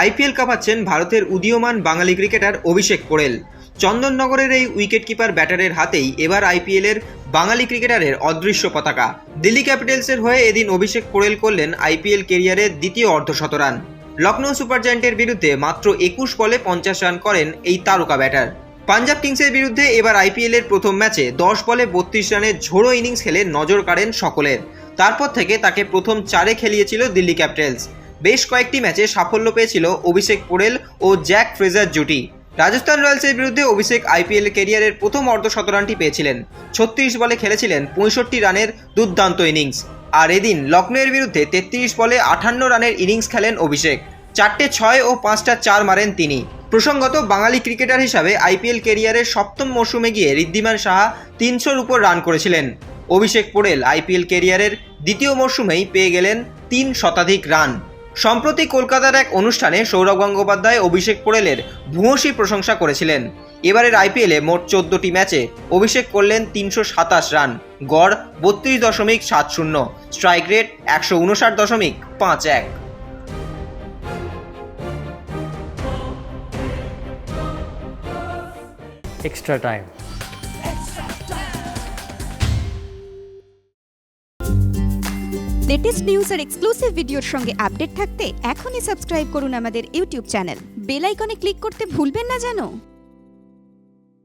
IPL কাঁপাচ্ছেন ভারতের উদীয়মান বাঙালি cricketer অভিষেক পোড়েল। চন্দননগরের এই উইকেটকিপার ব্যাটারের হাতেই এবার আইপিএলের বাঙালি ক্রিকেটারের অদৃশ্য পতাকা। দিল্লি ক্যাপিটালসের হয়ে এদিন অভিষেক পোড়েল করলেন আইপিএল কেরিয়ারের দ্বিতীয় অর্ধশত রান। লখনৌ সুপার জায়ান্টের বিরুদ্ধে মাত্র 21 বলে 50 রান করেন এই তারকা ব্যাটার। পাঞ্জাব কিংসের বিরুদ্ধে এবার আইপিএলের প্রথম ম্যাচে 10 বলে 32 রানের ঝোড়ো ইনিংস খেলে নজর কাড়েন সকলের। তারপর থেকে তাকে প্রথম 4-এ খেলিয়েছিল দিল্লি ক্যাপিটালস। বেশ কয়েকটি ম্যাচে সাফল্য পেয়েছিল অভিষেক পোড়েল ও জ্যাক ফ্রেজার জুটি। রাজস্থান রয়্যালসের বিরুদ্ধে অভিষেক আইপিএল ক্যারিয়ারের প্রথম অর্ধশতরানটি পেয়েছিলেন। 36 বলে খেলেছিলেন 65 রানের দুর্দান্ত ইনিংস। আর এদিন লখনৌয়ের বিরুদ্ধে 33 বলে 58 রানের ইনিংস খেলেন অভিষেক। 4টে 6 ও 5টা 4 মারেন তিনি। প্রসঙ্গত, বাঙালি ক্রিকেটার হিসাবে আইপিএল ক্যারিয়ারের সপ্তম মরশুমে গিয়ে ঋদ্ধিমান সাহা 300-র উপর রান করেছিলেন। অভিষেক পোড়েল আইপিএল ক্যারিয়ারের দ্বিতীয় মরশুমেই পেয়ে গেলেন 3 শতাধিক রান। সম্প্রতি কলকাতার এক অনুষ্ঠানে সৌরভ গঙ্গোপাধ্যায় অভিষেক পোড়েলের ভূয়সী প্রশংসা করেছিলেন। এবারের আইপিএলে মোট 14টি ম্যাচে অভিষেক করলেন 327 রান, গড় 32.70, strike rate 159.51। extra time. Latest news আর এক্সক্লুসিভ ভিডিওর সঙ্গে আপডেট থাকতে এখনই সাবস্ক্রাইব করুন আমাদের ইউটিউব চ্যানেল। বেল আইকনে ক্লিক করতে ভুলবেন না যেন।